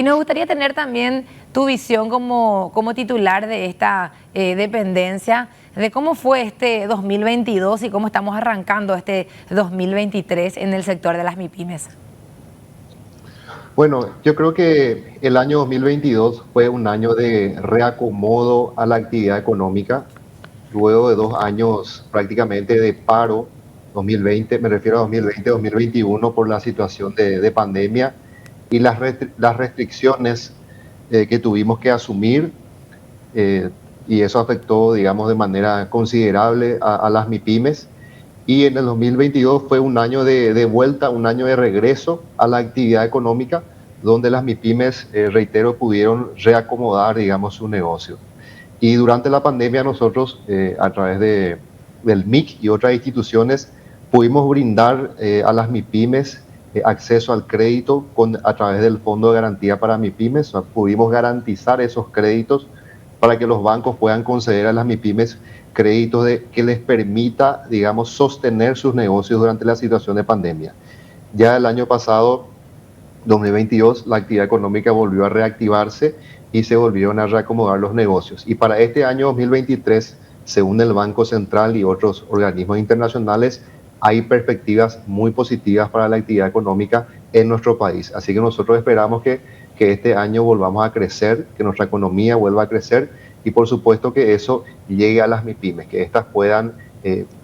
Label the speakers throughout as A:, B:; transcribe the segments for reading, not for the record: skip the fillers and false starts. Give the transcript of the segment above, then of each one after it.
A: nos gustaría tener también tu visión como titular de esta dependencia, de cómo fue este 2022 y cómo estamos arrancando este 2023 en el sector de las MIPYMES.
B: Bueno, yo creo que el año 2022 fue un año de reacomodo a la actividad económica, luego de 2 años prácticamente de paro, 2020, me refiero a 2020-2021 por la situación de pandemia y las restricciones que tuvimos que asumir, eh, y eso afectó, digamos, de manera considerable a las MIPYMES. Y en el 2022 fue un año de vuelta, un año de regreso a la actividad económica, donde las MIPYMES, reitero, pudieron reacomodar, digamos, su negocio. Y durante la pandemia nosotros, a través del MIC y otras instituciones, pudimos brindar a las MIPYMES acceso al crédito a través del Fondo de Garantía para MIPYMES. O sea, pudimos garantizar esos créditos para que los bancos puedan conceder a las MIPYMES créditos que les permita, digamos, sostener sus negocios durante la situación de pandemia. Ya el año pasado, 2022, la actividad económica volvió a reactivarse y se volvieron a reacomodar los negocios. Y para este año 2023, según el Banco Central y otros organismos internacionales, hay perspectivas muy positivas para la actividad económica en nuestro país. Así que nosotros esperamos que este año volvamos a crecer, que nuestra economía vuelva a crecer y por supuesto que eso llegue a las MIPYMES, que éstas puedan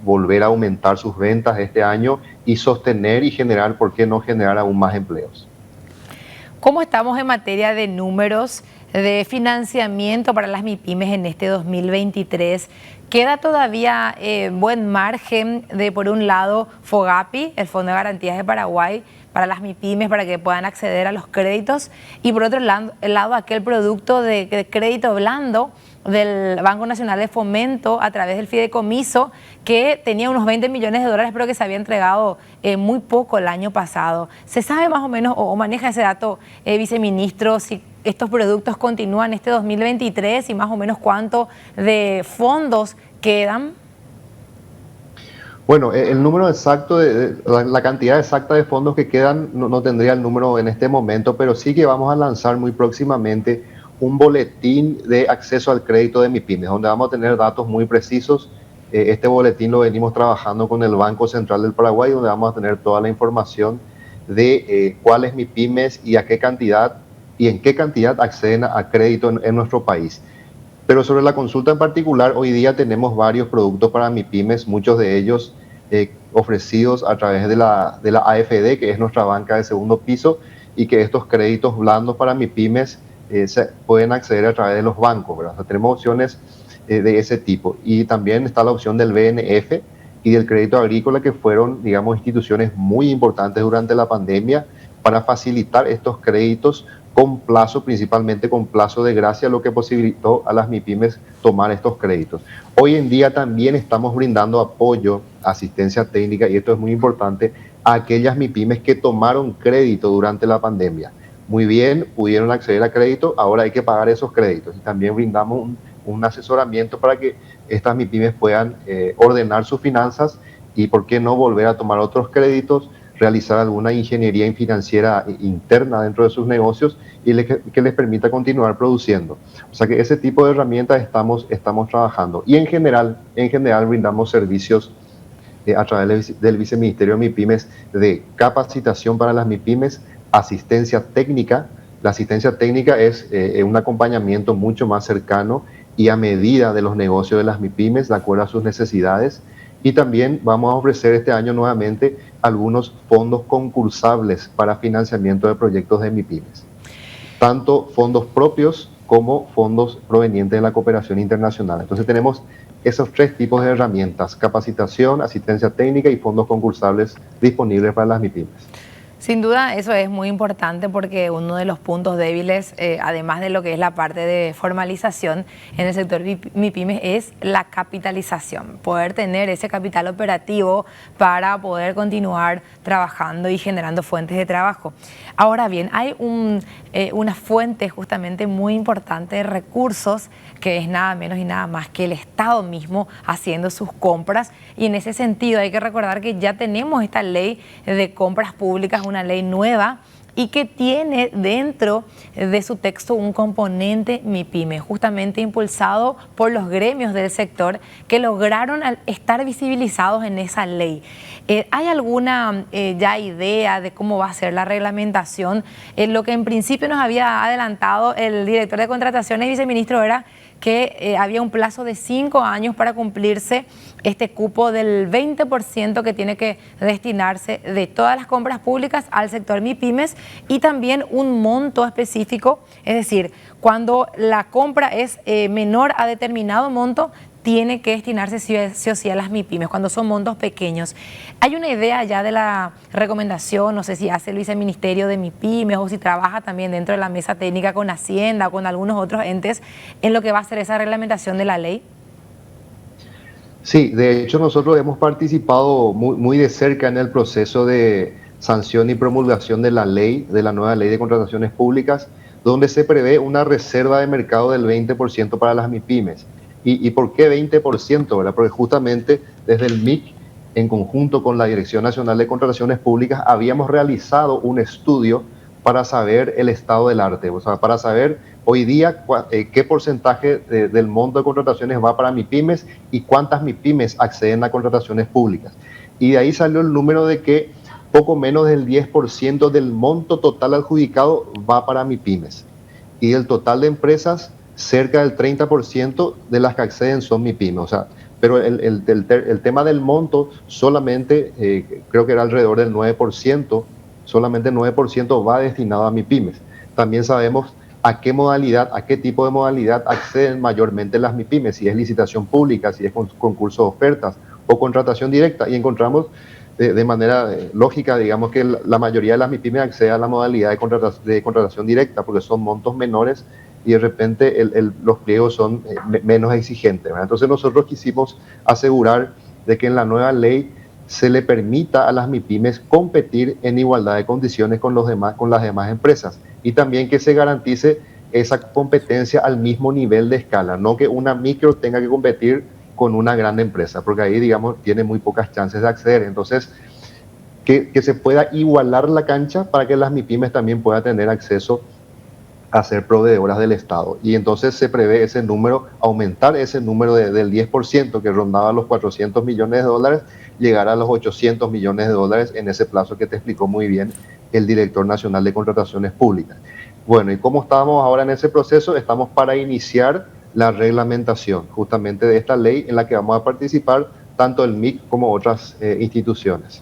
B: volver a aumentar sus ventas este año y sostener y generar, ¿por qué no generar aún más empleos?
A: ¿Cómo estamos en materia de números de financiamiento para las MIPYMES en este 2023? ¿Queda todavía buen margen de, por un lado, FOGAPI, el Fondo de Garantías de Paraguay, para las MIPYMES para que puedan acceder a los créditos? Y por otro lado, aquel producto de crédito blando del Banco Nacional de Fomento a través del fideicomiso que tenía unos 20 millones de dólares pero que se había entregado muy poco el año pasado. ¿Se sabe más o menos o maneja ese dato, viceministro, si estos productos continúan este 2023 y más o menos cuánto de fondos quedan?
B: Bueno, el número exacto, la cantidad exacta de fondos que quedan, no tendría el número en este momento, pero sí que vamos a lanzar muy próximamente un boletín de acceso al crédito de MIPYMES, donde vamos a tener datos muy precisos. Este boletín lo venimos trabajando con el Banco Central del Paraguay, donde vamos a tener toda la información de cuáles MIPYMES y a qué cantidad y en qué cantidad acceden a crédito en nuestro país. Pero sobre la consulta en particular, hoy día tenemos varios productos para MIPYMES, muchos de ellos ofrecidos a través de la AFD, que es nuestra banca de segundo piso, y que estos créditos blandos para MIPYMES se pueden acceder a través de los bancos, ¿verdad? O sea, tenemos opciones de ese tipo. Y también está la opción del BNF y del crédito agrícola, que fueron, digamos, instituciones muy importantes durante la pandemia para facilitar estos créditos con plazo, principalmente con plazo de gracia, lo que posibilitó a las MIPYMES tomar estos créditos. Hoy en día también estamos brindando apoyo, asistencia técnica, y esto es muy importante, a aquellas MIPYMES que tomaron crédito durante la pandemia. Muy bien, pudieron acceder a crédito, ahora hay que pagar esos créditos. Y también brindamos un asesoramiento para que estas MIPYMES puedan ordenar sus finanzas y, ¿por qué no, volver a tomar otros créditos, realizar alguna ingeniería financiera interna dentro de sus negocios y que les permita continuar produciendo? O sea que ese tipo de herramientas estamos trabajando. Y en general brindamos servicios a través del Viceministerio de MIPYMES de capacitación para las MIPYMES, asistencia técnica. La asistencia técnica es un acompañamiento mucho más cercano y a medida de los negocios de las MIPYMES, de acuerdo a sus necesidades. Y también vamos a ofrecer este año nuevamente algunos fondos concursables para financiamiento de proyectos de MIPYMES. Tanto fondos propios como fondos provenientes de la cooperación internacional. Entonces tenemos esos 3 tipos de herramientas: capacitación, asistencia técnica y fondos concursables disponibles para las MIPYMES.
A: Sin duda eso es muy importante porque uno de los puntos débiles, además de lo que es la parte de formalización en el sector MIPYMES, es la capitalización, poder tener ese capital operativo para poder continuar trabajando y generando fuentes de trabajo. Ahora bien, hay una fuente justamente muy importante de recursos que es nada menos y nada más que el Estado mismo haciendo sus compras, y en ese sentido hay que recordar que ya tenemos esta ley de compras públicas, una ley nueva y que tiene dentro de su texto un componente MIPYME, justamente impulsado por los gremios del sector que lograron estar visibilizados en esa ley. ¿Hay alguna ya idea de cómo va a ser la reglamentación? Lo que en principio nos había adelantado el director de contrataciones y viceministro era que había un plazo de 5 años para cumplirse este cupo del 20% que tiene que destinarse de todas las compras públicas al sector MIPYMES, y también un monto específico, es decir, cuando la compra es menor a determinado monto, tiene que destinarse sí o sí a las MIPYMES, cuando son montos pequeños. ¿Hay una idea ya de la recomendación? No sé si hace el viceministerio de MIPYMES o si trabaja también dentro de la mesa técnica con Hacienda o con algunos otros entes en lo que va a ser esa reglamentación de la ley.
B: Sí, de hecho nosotros hemos participado muy de cerca en el proceso de sanción y promulgación de la ley, de la nueva ley de contrataciones públicas, donde se prevé una reserva de mercado del 20% para las MIPYMES. ¿Y por qué 20%? ¿Verdad? Porque justamente desde el MIC, en conjunto con la Dirección Nacional de Contrataciones Públicas, habíamos realizado un estudio para saber el estado del arte, o sea, para saber hoy día qué porcentaje del monto de contrataciones va para MIPYMES y cuántas MIPYMES acceden a contrataciones públicas. Y de ahí salió el número de que poco menos del 10% del monto total adjudicado va para MIPYMES. Y del total de empresas, cerca del 30% de las que acceden son MIPYMES. O sea, pero el tema del monto solamente, creo que era alrededor del 9%, solamente el 9% va destinado a MIPYMES. También sabemos a qué modalidad, a qué tipo de modalidad acceden mayormente las MIPYMES, si es licitación pública, si es concurso de ofertas o contratación directa. Y encontramos de manera lógica, digamos, que la mayoría de las MIPYMES accede a la modalidad de contratación directa, porque son montos menores y de repente los pliegos son menos exigentes, ¿verdad? Entonces nosotros quisimos asegurar de que en la nueva ley se le permita a las MIPYMES competir en igualdad de condiciones con las demás empresas, y también que se garantice esa competencia al mismo nivel de escala, no que una micro tenga que competir con una gran empresa, porque ahí, digamos, tiene muy pocas chances de acceder. Entonces, que se pueda igualar la cancha para que las MIPYMES también puedan tener acceso a ser proveedoras del Estado. Y entonces se prevé ese número, aumentar ese número del 10% que rondaba los 400 millones de dólares, llegar a los 800 millones de dólares en ese plazo que te explicó muy bien el director nacional de contrataciones públicas. Bueno, y como estábamos ahora en ese proceso, estamos para iniciar la reglamentación justamente de esta ley en la que vamos a participar tanto el MIC como otras instituciones.